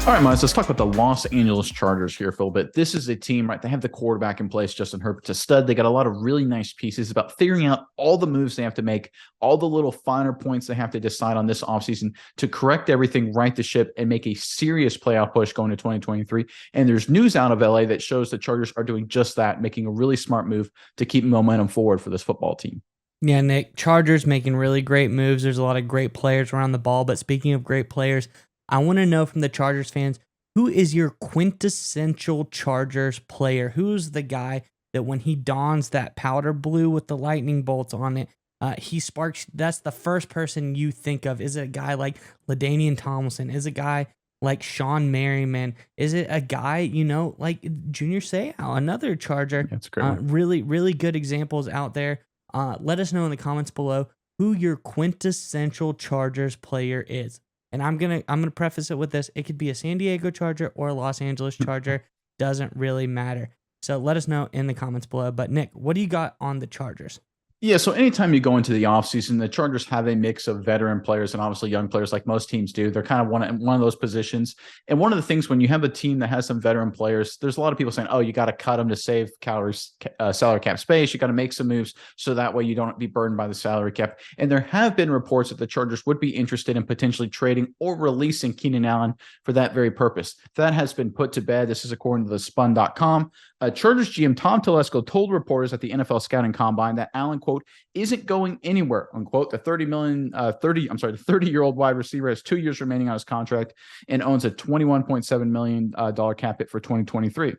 All right, Miles, let's talk about the Los Angeles Chargers here for a little bit. This is a team, right? They have the quarterback in place, Justin Herbert's a stud. They got a lot of really nice pieces about figuring out all the moves they have to make, all the little finer points they have to decide on this offseason to correct everything, right the ship, and make a serious playoff push going to 2023. And there's news out of LA that shows the Chargers are doing just that, making a really smart move to keep momentum forward for this football team. Yeah, Nick, Chargers making really great moves. There's a lot of great players around the ball. But speaking of great players, I want to know from the Chargers fans, who is your quintessential Chargers player? Who's the guy that when he dons that powder blue with the lightning bolts on it, he sparks? That's the first person you think of. Is it a guy like LaDainian Tomlinson? Is it a guy like Sean Merriman? Is it a guy, like Junior Seau, another Charger? That's a great one. Really, really good examples out there. Let us know in the comments below who your quintessential Chargers player is. And I'm gonna preface it with this. It could be a San Diego Charger or a Los Angeles Charger. Doesn't really matter. So let us know in the comments below. But Nick, what do you got on the Chargers? Yeah, so anytime you go into the offseason, the Chargers have a mix of veteran players and obviously young players like most teams do. They're kind of one of those positions. And one of the things when you have a team that has some veteran players, there's a lot of people saying, oh, you got to cut them to save salary cap space. You got to make some moves so that way you don't be burdened by the salary cap. And there have been reports that the Chargers would be interested in potentially trading or releasing Keenan Allen for that very purpose. That has been put to bed. This is according to the spun.com. Chargers GM Tom Telesco told reporters at the NFL Scouting Combine that Allen, quote, isn't going anywhere, unquote. The 30-year-old wide receiver has 2 years remaining on his contract and owns a $21.7 million cap hit for 2023.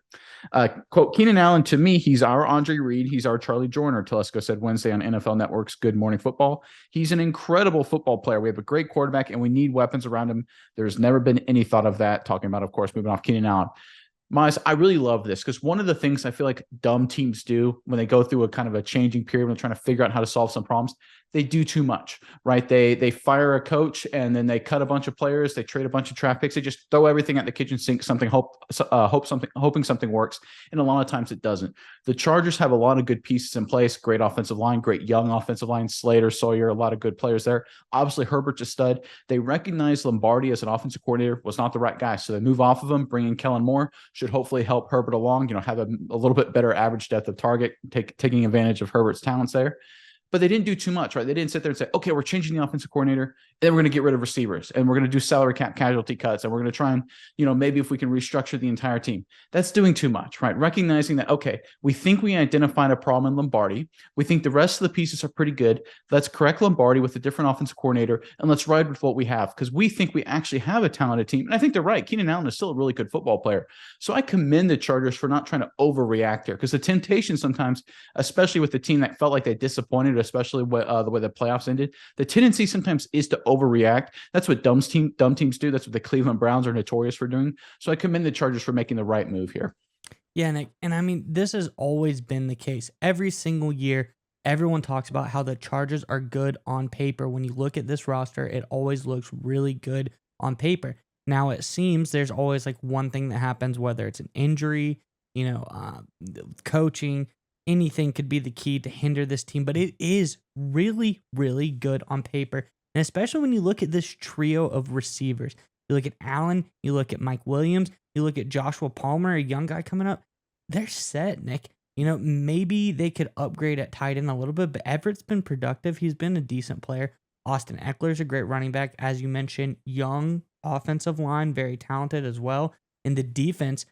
Quote, Keenan Allen, to me, he's our Andre Reed. He's our Charlie Joyner, Telesco said Wednesday on NFL Network's Good Morning Football. He's an incredible football player. We have a great quarterback and we need weapons around him. There's never been any thought of that. Talking about, of course, moving off Keenan Allen. Miles, I really love this because one of the things I feel like dumb teams do when they go through a kind of a changing period when they're trying to figure out how to solve some problems, they do too much, right? They fire a coach and then they cut a bunch of players, they trade a bunch of draft picks, they just throw everything at the kitchen sink, hoping something works, and a lot of times it doesn't. The Chargers have a lot of good pieces in place, great offensive line, great young offensive line, Slater, Sawyer, a lot of good players there. Obviously, Herbert's a stud. They recognize Lombardi as an offensive coordinator was not the right guy, so they move off of him, bring in Kellen Moore. Should hopefully help Herbert along, have a little bit better average depth of target, taking advantage of Herbert's talents there. But they didn't do too much, right? They didn't sit there and say, okay, we're changing the offensive coordinator, and then we're going to get rid of receivers, and we're going to do salary cap casualty cuts, and we're going to try and, maybe if we can restructure the entire team. That's doing too much, right? Recognizing that, okay, we think we identified a problem in Lombardi. We think the rest of the pieces are pretty good. Let's correct Lombardi with a different offensive coordinator, and let's ride with what we have, because we think we actually have a talented team. And I think they're right. Keenan Allen is still a really good football player. So I commend the Chargers for not trying to overreact there, because the temptation sometimes, especially with the team that felt like they disappointed, especially the way the playoffs ended, the tendency sometimes is to overreact. That's what dumb teams do. That's what the Cleveland Browns are notorious for doing. So I commend the Chargers for making the right move here. Yeah, Nick, and I mean, this has always been the case. Every single year, everyone talks about how the Chargers are good on paper. When you look at this roster, it always looks really good on paper. Now, it seems there's always like one thing that happens, whether it's an injury, coaching, anything could be the key to hinder this team, but it is really, really good on paper. And especially when you look at this trio of receivers, you look at Allen, you look at Mike Williams, you look at Joshua Palmer, a young guy coming up, they're set, Nick. Maybe they could upgrade at tight end a little bit, but Everett's been productive. He's been a decent player. Austin Eckler's a great running back. As you mentioned, young offensive line, very talented as well. In the defense,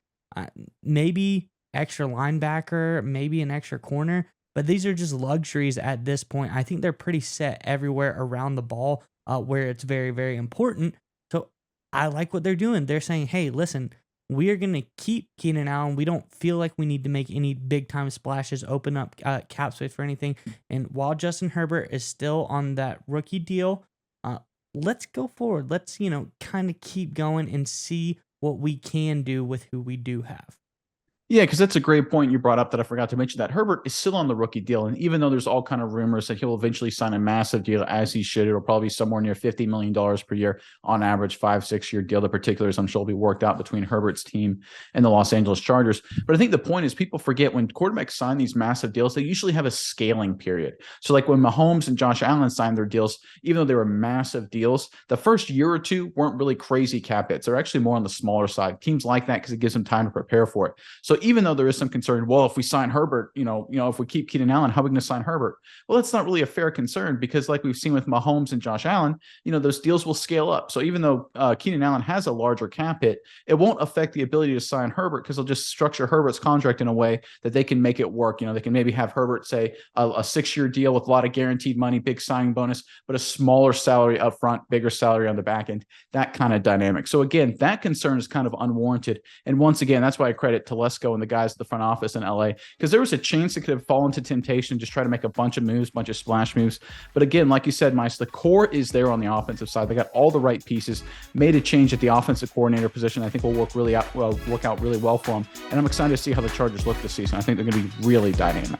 maybe extra linebacker, maybe an extra corner, but these are just luxuries at this point. I think they're pretty set everywhere around the ball where it's very, very important. So I like what they're doing. They're saying, hey, listen, we are going to keep Keenan Allen. We don't feel like we need to make any big time splashes, open up cap space for anything. And while Justin Herbert is still on that rookie deal, let's go forward. Let's, kind of keep going and see what we can do with who we do have. Yeah, because that's a great point you brought up that I forgot to mention, that Herbert is still on the rookie deal. And even though there's all kind of rumors that he'll eventually sign a massive deal, as he should, it'll probably be somewhere near $50 million per year on average, 5-6 year deal. The particulars, I'm sure, will be worked out between Herbert's team and the Los Angeles Chargers. But I think the point is, people forget when quarterbacks sign these massive deals, they usually have a scaling period. So like when Mahomes and Josh Allen signed their deals, even though they were massive deals, the first year or two weren't really crazy cap hits. They're actually more on the smaller side. Teams like that because it gives them time to prepare for it. So even though there is some concern, well, if we sign Herbert, if we keep Keenan Allen, how are we going to sign Herbert? Well, that's not really a fair concern, because like we've seen with Mahomes and Josh Allen, those deals will scale up. So even though Keenan Allen has a larger cap hit, it won't affect the ability to sign Herbert, because they'll just structure Herbert's contract in a way that they can make it work. They can maybe have Herbert say a 6-year deal with a lot of guaranteed money, big signing bonus, but a smaller salary up front, bigger salary on the back end, that kind of dynamic. So again, that concern is kind of unwarranted. And once again, that's why I credit Telesco and the guys at the front office in LA, because there was a chance it could have fallen to temptation, just try to make a bunch of moves, bunch of splash moves. But again, like you said, Mice, the core is there on the offensive side. They got all the right pieces, made a change at the offensive coordinator position. I think will work out really well for them. And I'm excited to see how the Chargers look this season. I think they're going to be really dynamic.